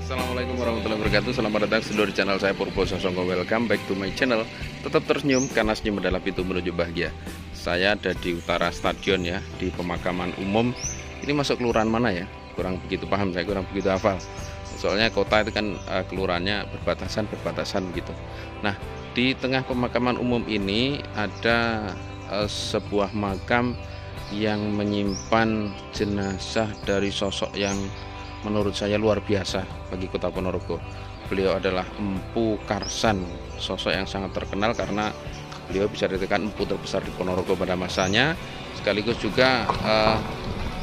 Assalamualaikum warahmatullahi wabarakatuh. Selamat datang seluruh di channel saya Purbo Sasongko. Welcome back to my channel. Tetap tersenyum karena senyum adalah pintu menuju bahagia. Saya ada di utara stadion ya, di pemakaman umum. Ini masuk kelurahan mana ya? Kurang begitu paham, saya kurang begitu hafal. Soalnya kota itu kan kelurahannya berbatasan gitu. Nah, di tengah pemakaman umum ini ada sebuah makam yang menyimpan jenazah dari sosok yang menurut saya luar biasa bagi kota Ponorogo. Beliau adalah Empu Karsan, sosok yang sangat terkenal karena beliau bisa dikatakan empu terbesar di Ponorogo pada masanya. Sekaligus juga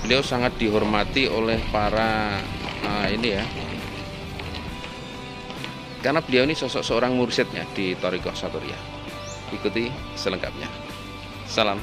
beliau sangat dihormati oleh para ini ya, karena beliau ini sosok seorang mursyidnya di Thariqah Syaturiah. Ikuti selengkapnya. Salam.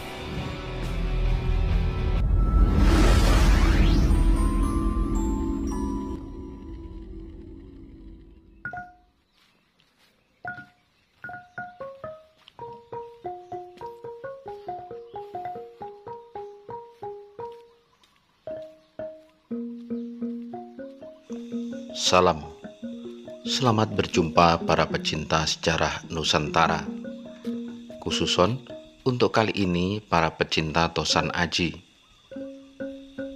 Salam, selamat berjumpa para pecinta sejarah Nusantara. Khususon untuk kali ini para pecinta Tosan Aji.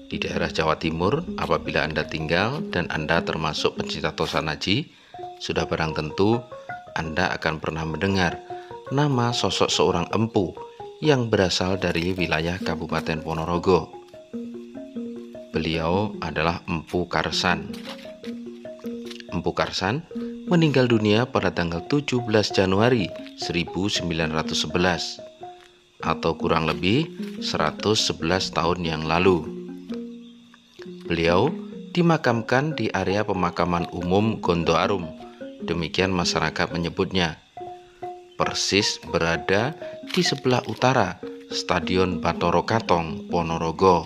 Di daerah Jawa Timur, apabila Anda tinggal dan Anda termasuk pecinta Tosan Aji, sudah barang tentu Anda akan pernah mendengar nama sosok seorang empu yang berasal dari wilayah Kabupaten Ponorogo. Beliau adalah Empu Karsan. Empu Karsan meninggal dunia pada tanggal 17 Januari 1911 atau kurang lebih 111 tahun yang lalu. Beliau dimakamkan di area pemakaman umum Gondoarum, demikian masyarakat menyebutnya, persis berada di sebelah utara Stadion Bathara Katong, Ponorogo.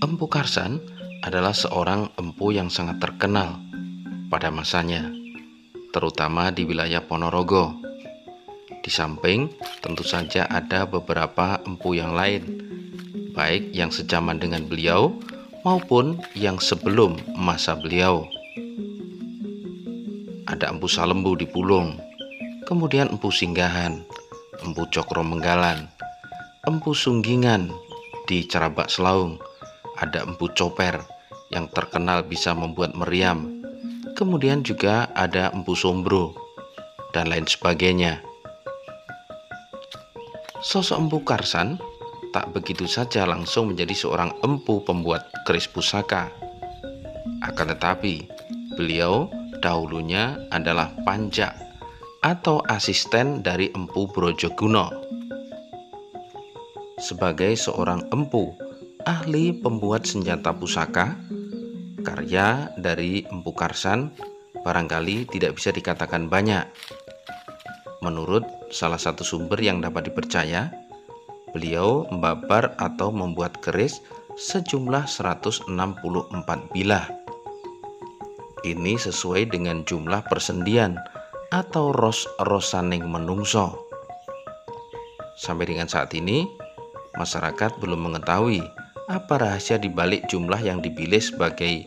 Empu Karsan adalah seorang empu yang sangat terkenal pada masanya, terutama di wilayah Ponorogo. Di samping tentu saja ada beberapa empu yang lain, baik yang sejaman dengan beliau maupun yang sebelum masa beliau. Ada Empu Salembu di Pulung, kemudian Empu Singgahan, Empu Cokro Menggalan, Empu Sunggingan di Carabak Selaung, ada Empu Coper yang terkenal bisa membuat meriam, kemudian juga ada Empu Sombro dan lain sebagainya. Sosok Empu Karsan tak begitu saja langsung menjadi seorang empu pembuat keris pusaka. Akan tetapi beliau dahulunya adalah panja atau asisten dari Empu Brojoguno. Sebagai seorang empu ahli pembuat senjata pusaka, karya dari Empu Karsan barangkali tidak bisa dikatakan banyak. Menurut salah satu sumber yang dapat dipercaya, beliau membabar atau membuat keris sejumlah 164 bilah. Ini sesuai dengan jumlah persendian atau ros-rosaning menungso. Sampai dengan saat ini, masyarakat belum mengetahui apa rahasia dibalik jumlah yang dipilih sebagai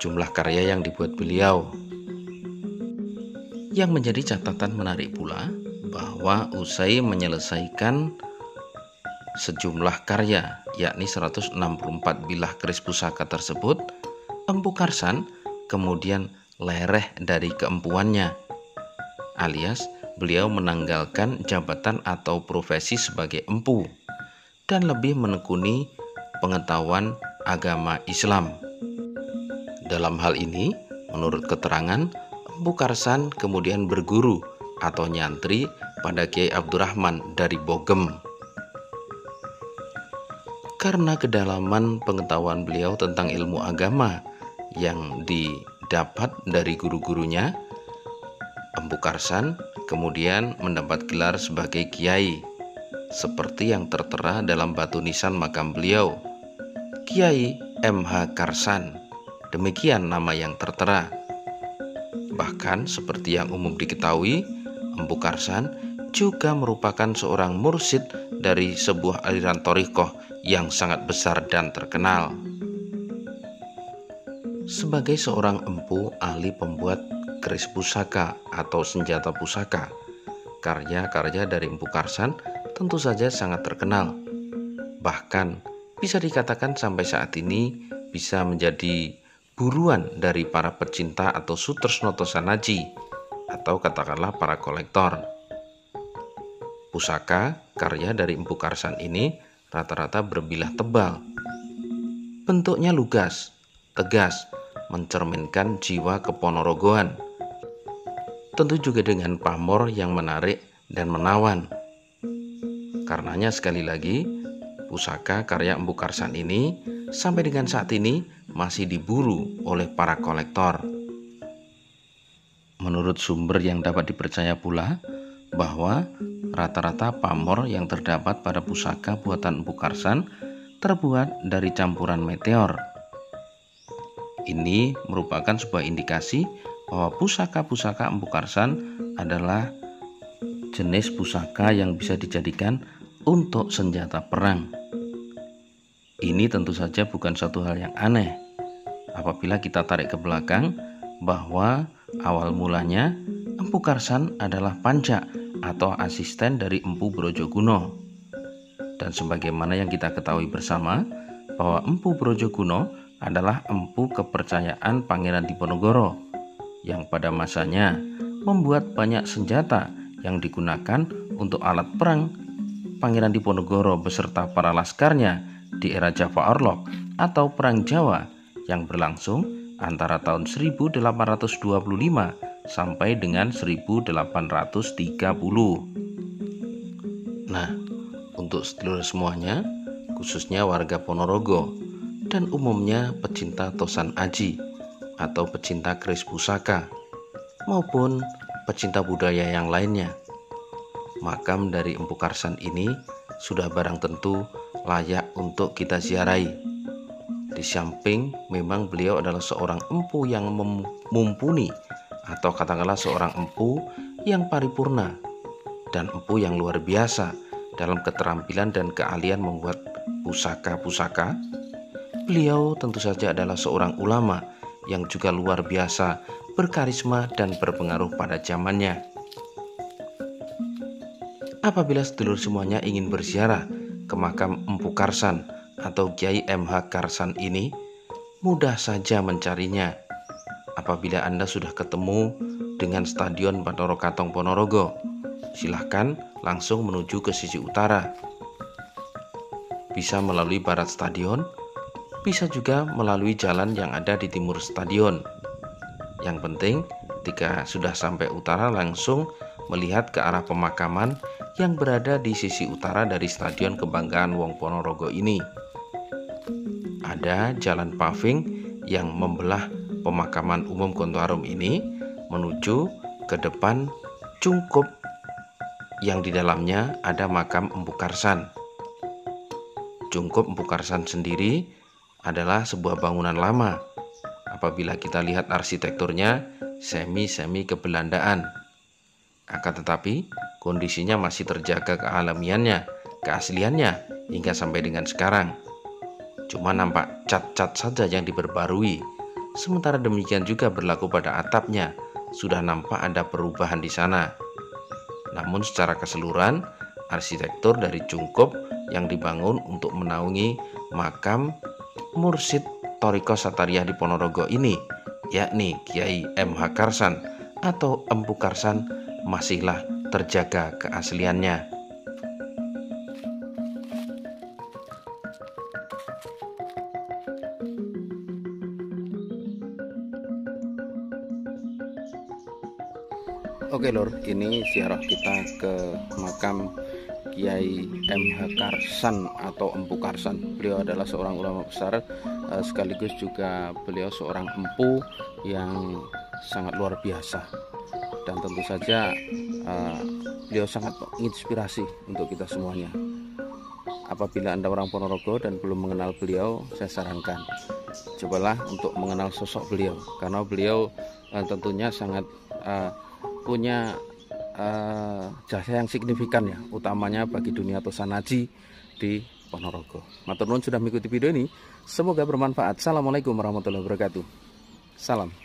jumlah karya yang dibuat beliau. Yang menjadi catatan menarik pula bahwa usai menyelesaikan sejumlah karya, yakni 164 bilah keris pusaka tersebut, Empu Karsan kemudian lereh dari keempuannya, alias beliau menanggalkan jabatan atau profesi sebagai empu dan lebih menekuni pengetahuan agama Islam. Dalam hal ini, menurut keterangan, Empu Karsan kemudian berguru atau nyantri pada Kiai Abdurrahman dari Bogem. Karena kedalaman pengetahuan beliau tentang ilmu agama yang didapat dari guru-gurunya, Empu Karsan kemudian mendapat gelar sebagai kiai, seperti yang tertera dalam batu nisan makam beliau, Kiai M.H. Karsan. Demikian nama yang tertera. Bahkan seperti yang umum diketahui, Empu Karsan juga merupakan seorang mursyid dari sebuah aliran thariqah yang sangat besar dan terkenal. Sebagai seorang empu ahli pembuat keris pusaka atau senjata pusaka, karya-karya dari Empu Karsan tentu saja sangat terkenal. Bahkan bisa dikatakan sampai saat ini bisa menjadi buruan dari para pecinta atau Sutresnoto Sanaji atau katakanlah para kolektor. Pusaka karya dari Empu Karsan ini rata-rata berbilah tebal. Bentuknya lugas, tegas, mencerminkan jiwa keponorogoan. Tentu juga dengan pamor yang menarik dan menawan. Karenanya sekali lagi, pusaka karya Empu Karsan ini sampai dengan saat ini masih diburu oleh para kolektor. Menurut sumber yang dapat dipercaya pula, bahwa rata-rata pamor yang terdapat pada pusaka buatan Empu Karsan terbuat dari campuran meteor. Ini merupakan sebuah indikasi bahwa pusaka-pusaka Empu Karsan adalah jenis pusaka yang bisa dijadikan untuk senjata perang. Ini tentu saja bukan suatu hal yang aneh apabila kita tarik ke belakang bahwa awal mulanya Empu Karsan adalah pancak atau asisten dari Empu Brojokuno. Dan sebagaimana yang kita ketahui bersama bahwa Empu Brojokuno adalah empu kepercayaan Pangeran Diponegoro yang pada masanya membuat banyak senjata yang digunakan untuk alat perang Pangeran Diponegoro beserta para laskarnya di era Java Orlok atau Perang Jawa yang berlangsung antara tahun 1825 sampai dengan 1830. Nah, untuk sedulur semuanya, khususnya warga Ponorogo dan umumnya pecinta Tosan Aji atau pecinta keris pusaka maupun pecinta budaya yang lainnya, makam dari Empu Karsan ini sudah barang tentu layak untuk kita ziarahi. Di samping memang beliau adalah seorang empu yang mumpuni atau katakanlah seorang empu yang paripurna dan empu yang luar biasa dalam keterampilan dan keahlian membuat pusaka-pusaka. Beliau tentu saja adalah seorang ulama yang juga luar biasa berkarisma dan berpengaruh pada zamannya. Apabila sedulur semuanya ingin berziarah ke makam Empu Karsan atau Kiai M.H. Karsan ini, mudah saja mencarinya. Apabila Anda sudah ketemu dengan Stadion Bathara Katong Ponorogo, silahkan langsung menuju ke sisi utara. Bisa melalui barat stadion, bisa juga melalui jalan yang ada di timur stadion. Yang penting, ketika sudah sampai utara langsung melihat ke arah pemakaman yang berada di sisi utara dari Stadion Kebanggaan Wong Ponorogo ini. Ada jalan paving yang membelah pemakaman umum Kontuarum ini menuju ke depan Cungkup yang di dalamnya ada makam Empu Karsan. Cungkup Empu Karsan sendiri adalah sebuah bangunan lama. Apabila kita lihat arsitekturnya semi kebelandaan. Akan tetapi kondisinya masih terjaga kealamiannya, keasliannya hingga sampai dengan sekarang. Cuma nampak cat-cat saja yang diperbarui. Sementara demikian juga berlaku pada atapnya, sudah nampak ada perubahan di sana. Namun secara keseluruhan, arsitektur dari Cungkup yang dibangun untuk menaungi makam Mursid Toriko Satariah di Ponorogo ini, yakni Kiai M.H. Karsan atau Empu Karsan, masihlah terjaga keasliannya. Oke lor, ini ziarah kita ke makam Kiai M.H. Karsan atau Empu Karsan. Beliau adalah seorang ulama besar, sekaligus juga beliau seorang empu yang sangat luar biasa. Dan tentu saja beliau sangat menginspirasi untuk kita semuanya. Apabila Anda orang Ponorogo dan belum mengenal beliau, saya sarankan cobalah untuk mengenal sosok beliau, karena beliau tentunya sangat punya jasa yang signifikan ya, utamanya bagi dunia Tosanaji di Ponorogo. Matur nuwun sudah mengikuti video ini, semoga bermanfaat. Assalamualaikum warahmatullahi wabarakatuh. Salam.